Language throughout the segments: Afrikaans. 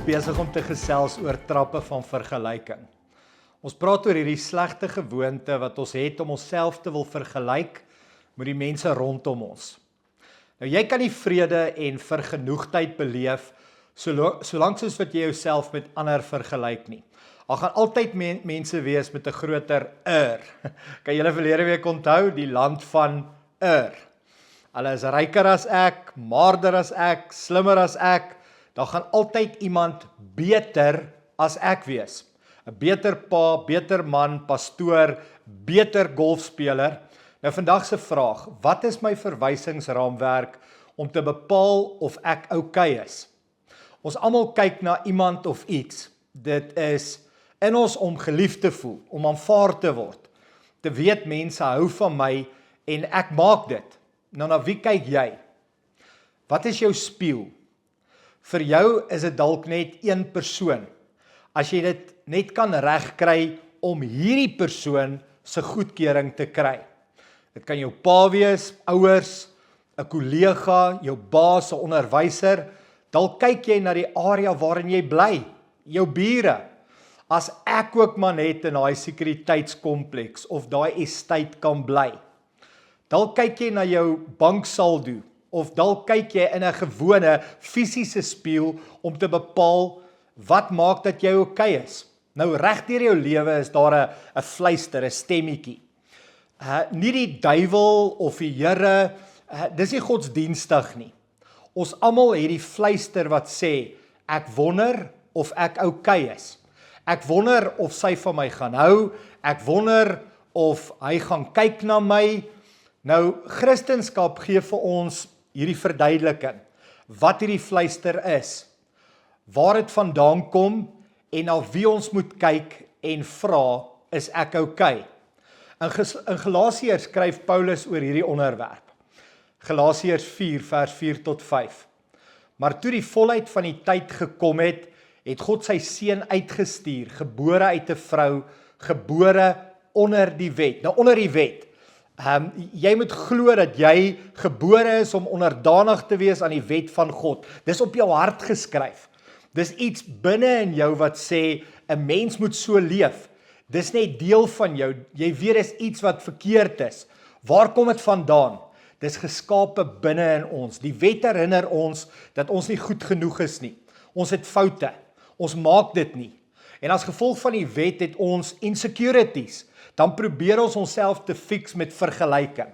besig om te gesels oor trappe van vergelyking. Ons praat oor hierdie slegte gewoonte wat ons het om onsself te wil vergelyk met die mense rondom ons. Nou jy kan nie vrede en vergenoegdheid beleef solank soos wat jy jouself met ander vergelyk nie. Daar gaan altyd mense wees met 'n groter Kan julle verlede week onthou die land van Hulle is ryker as ek, maarder as ek, slimmer as ek. Daar gaan altyd iemand beter as ek wees. 'n Beter pa, beter man, pastoor, beter golfspeler. Nou vandag se vraag, wat is my verwysingsraamwerk om te bepaal of ek okay is? Ons almal kyk na iemand of iets. Dit is in ons om geliefd te voel, om aanvaar te word. Te weet mense hou van my en ek maak dit. Nou na wie kyk jy? Wat is jou spieël? Vir jou is dit dalk net een persoon. As jy dit net kan regkry om hierdie persoon se goedkeuring te kry. Dit kan jou pa wees, ouers, 'n kollega, jou baas, 'n onderwyser. Dalk kyk jy na die area waarin jy bly, jou bure. As ek ook maar net in daai sekuriteitskompleks of daai estate kan bly. Dalk kyk jy na jou banksaldo of dalk kyk jy in 'n gewone fisiese spieël om te bepaal wat maak dat jy okay is. Nou reg deur jou lewe is daar 'n fluister, 'n stemmetjie. Nie die duiwel of die Here, dis nie godsdienstig nie. Ons almal het die fluister wat sê, ek wonder of ek okay is. Ek wonder of sy van my gaan hou, ek wonder of hy gaan kyk na my. Nou, Christendom gee vir ons hierdie verduideliking, wat hierdie fluister is, waar dit vandaan kom en na wie ons moet kyk en vra, is ek okay? In Galasiërs skryf Paulus oor hierdie onderwerp. Galasiërs 4 vers 4 tot 5. Maar toe die volheid van die tyd gekom het, het God sy seun uitgestuur, gebore uit 'n vrou, gebore onder die wet. Nou onder die wet. Jy moet glo dat jy gebore is om onderdanig te wees aan die wet van God. Dis op jou hart geskryf. Dis iets binne in jou wat sê 'n mens moet so leef. Dis net deel van jou. Jy weet dis iets wat verkeerd is. Waar kom dit vandaan? Dis geskape binne in ons. Die wet herinner ons dat ons nie goed genoeg is nie. Ons het foute. Ons maak dit nie. En as gevolg van die wet het ons insecurities. Dan probeer ons onsself te fix met vergelyking.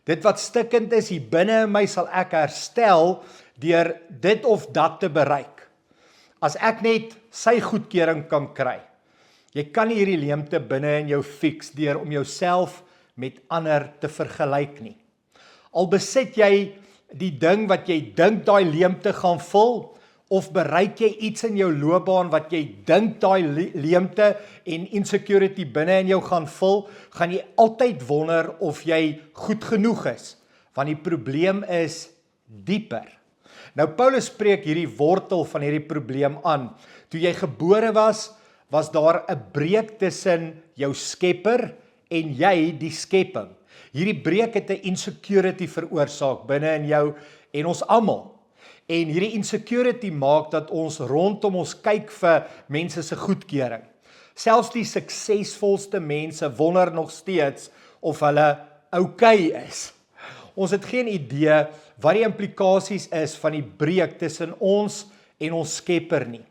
Dit wat stikkend is hier binne in my sal ek herstel deur dit of dat te bereik. As ek net sy goedkeuring kan kry. Jy kan nie hierdie leemte binne in jou fix deur om jouself met ander te vergelyk nie. Al besit jy die ding wat jy dink daai leemte gaan vul, of bereik jy iets in jou loopbaan wat jy dink daai leemte en insecurity binne in jou gaan vul, gaan jy altyd wonder of jy goed genoeg is, want die probleem is dieper. Nou Paulus spreek hierdie wortel van hierdie probleem aan. Toe jy gebore was daar 'n breuk tussen jou skepper en jy die skepping. Hierdie breuk het 'n insecurity veroorsaak binne in jou en ons almal. En hierdie insecurity maak dat ons rondom ons kyk vir mense se goedkeuring. Selfs die suksesvolste mense wonder nog steeds of hulle okay is. Ons het geen idee wat die implikasies is van die breuk tussen ons en ons Skepper nie.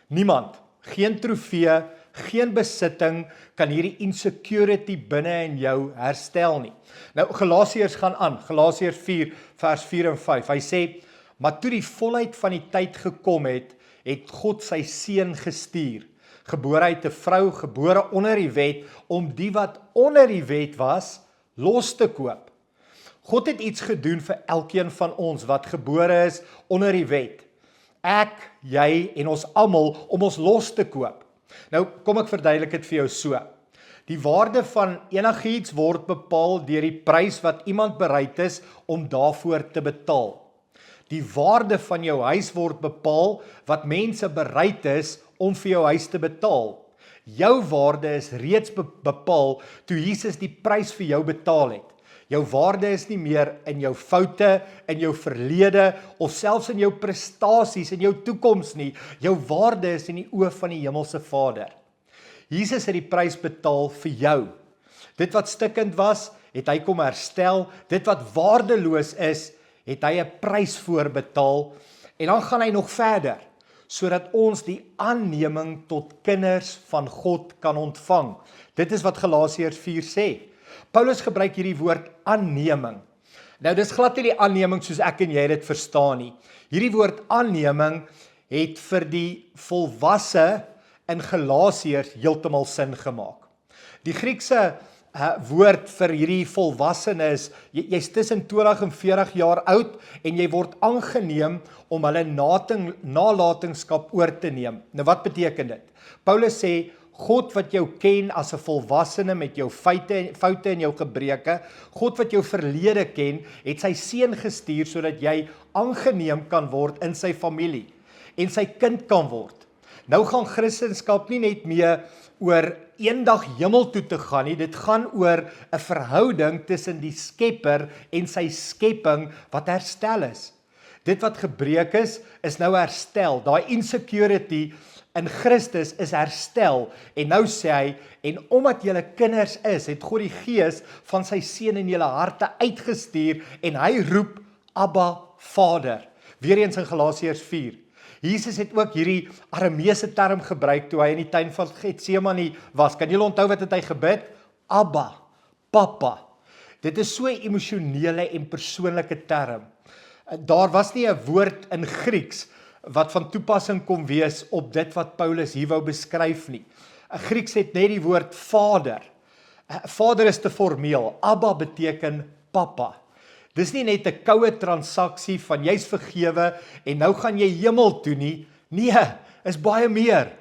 Niemand, geen trofee, geen besitting kan hierdie insecurity binne in jou herstel nie. Nou Galasiërs gaan aan, Galasiërs 4 vers 4 en 5. Hy sê, maar toe die volheid van die tyd gekom het, het God sy seun gestuur, gebore uit 'n vrou, gebore onder die wet, om die wat onder die wet was, los te koop. God het iets gedoen vir elkeen van ons wat gebore is onder die wet. Ek, jy en ons almal om ons los te koop. Nou kom ek verduidelik dit vir jou so. Die waarde van enigiets word bepaal deur die prys wat iemand bereid is om daarvoor te betaal. Die waarde van jou huis word bepaal wat mense bereid is om vir jou huis te betaal. Jou waarde is reeds bepaal toe Jesus die prys vir jou betaal het. Jou waarde is nie meer in jou foute, in jou verlede, of selfs in jou prestasies, in jou toekoms nie. Jou waarde is in die oë van die hemelse Vader. Jesus het die prys betaal vir jou. Dit wat stikkend was, het hy kom herstel. Dit wat waardeloos is, het hy 'n prys voor betaal. En dan gaan hy nog verder, sodat ons die aanneming tot kinders van God kan ontvang. Dit is wat Galasiërs 4 sê. Paulus gebruik hierdie woord aanneming. Nou, dis glad nie die aanneming soos ek en jy dit verstaan nie. Hierdie woord aanneming het vir die volwasse in Galasiërs heeltemal sin gemaak. Die Griekse woord vir hierdie volwassenes, jy's tussen 20 en 40 jaar oud en jy word aangeneem om hulle nalatenskap oor te neem. Nou wat beteken dit? Paulus sê, God wat jou ken as 'n volwassene met jou foute en jou gebreke, God wat jou verlede ken, het sy seun gestuur sodat jy aangeneem kan word in sy familie en sy kind kan word. Nou gaan Christendom nie net meer oor eendag hemel toe te gaan nie, dit gaan oor 'n verhouding tussen die Skepper en sy skepping wat herstel is. Dit wat gebreek is nou herstel. Daai insecurity in Christus is herstel. En nou sê hy, en omdat julle kinders is, het God die Gees van sy seun in julle harte uitgestuur en hy roep Abba Vader. Weereens in Galasiërs 4. Jesus het ook hierdie Arameese term gebruik toe hy in die tuin van Getsemane was. Kan julle onthou wat het hy gebid? Abba, Papa. Dit is so 'n emosionele en persoonlike term. Daar was nie 'n woord in Grieks wat van toepassing kom wees op dit wat Paulus hier wou beskryf nie. Grieks het net die woord Vader. Vader is te formeel. Abba beteken Papa. Dis nie net 'n koue transaksie van jy's vergewe en nou gaan jy hemel toe nie. Nee, is baie meer.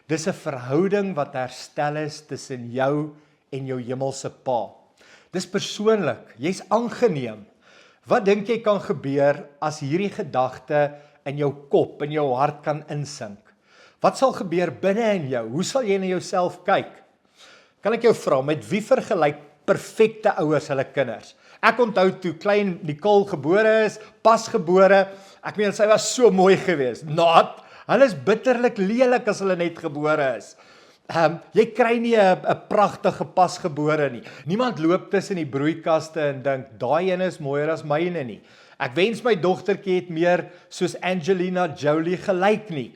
Dis 'n verhouding wat herstel is tussen jou en jou hemelse Pa. Dis persoonlik, jy's aangeneem. Wat dink jy kan gebeur as hierdie gedagte in jou kop, in jou hart kan insink? Wat sal gebeur binne in jou? Hoe sal jy na jouself kyk? Kan ek jou vra, met wie vergelyk perfekte ouers hulle kinders? Ek onthou toe klein Nicole gebore is, pas gebore, ek meen sy was so mooi geweest. Hulle is bitterlik lelik as hulle net gebore is. Jy kry nie 'n pragtige pasgebore nie. Niemand loop tussen die broeikaste en dink, daai een is mooier as myne nie. Ek wens my dogtertjie het meer soos Angelina Jolie gelyk nie.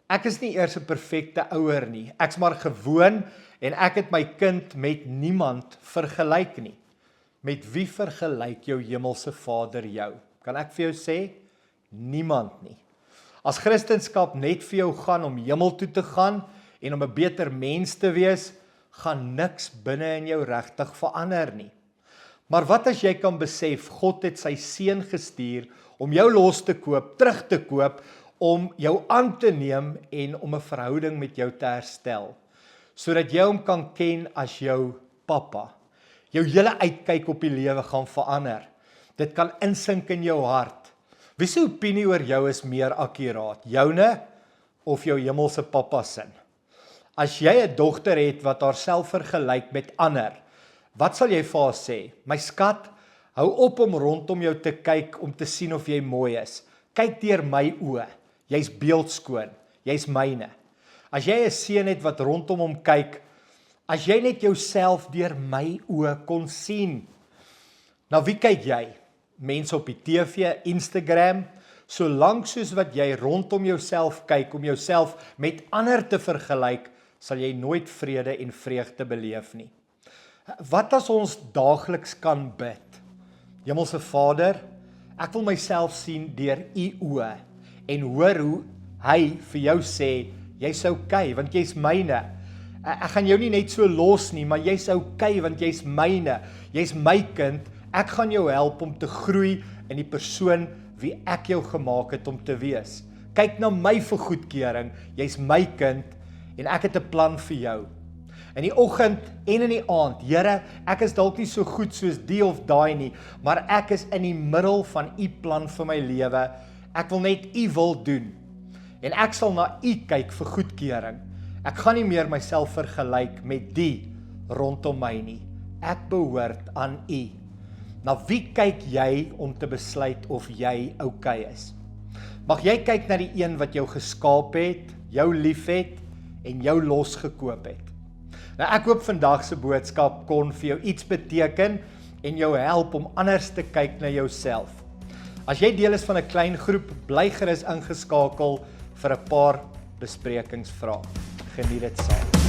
Ek is nie eers 'n perfekte ouer nie. Ek's maar gewoon en ek het my kind met niemand vergelyk nie. Met wie vergelyk jou hemelse Vader jou? Kan ek vir jou sê? Niemand nie. As Christendom net vir jou gaan om hemel toe te gaan en om 'n beter mens te wees, gaan niks binne in jou regtig verander nie. Maar wat as jy kan besef, God het sy seun gestuur om jou los te koop, terug te koop, om jou aan te neem en om 'n verhouding met jou te herstel, sodat jy hom kan ken as jou Papa. Jou hele uitkyk op die lewe gaan verander. Dit kan insink in jou hart. Wie se opinie oor jou is meer akkuraat? Joune of jou hemelse Papa se? As jy 'n dogter het wat haarself vergelyk met ander, wat sal jy vir haar sê? My skat, hou op om rondom jou te kyk om te sien of jy mooi is. Kyk deur my oë. Jy's beeldskoon. Jy's myne. As jy 'n seun het wat rondom hom kyk, as jy net jouself deur my oë kon sien. Nou wie kyk jy? Mense op die TV, Instagram, solank soos wat jy rondom jouself kyk om jouself met ander te vergelyk, sal jy nooit vrede en vreugde beleef nie. Wat as ons daagliks kan bid? Hemelse Vader, ek wil myself sien deur u oë en hoor hoe hy vir jou sê, jy's okay, want jy's myne. Ek gaan jou nie net so los nie, maar jy's okay, want jy's myne. Jy's my kind. Ek gaan jou help om te groei in die persoon wie ek jou gemaak het om te wees. Kyk na my vir goedkeuring. Jy's my kind en ek het 'n plan vir jou. In die oggend en in die aand, Here, ek is dalk nie so goed soos die of daai nie, maar ek is in die middel van u plan vir my lewe. Ek wil net u wil doen. En ek sal na u kyk vir goedkeuring. Ek gaan nie meer myself vergelyk met die rondom my nie. Ek behoort aan u. Na wie kyk jy om te besluit of jy okay is? Mag jy kyk na die een wat jou geskaap het, jou liefhet en jou losgekoop het. Nou ek hoop vandag se boodskap kon vir jou iets beteken en jou help om anders te kyk na jouself. As jy deel is van 'n klein groep, bly gerus ingeskakel vir 'n paar besprekingsvrae. Geniet dit saam.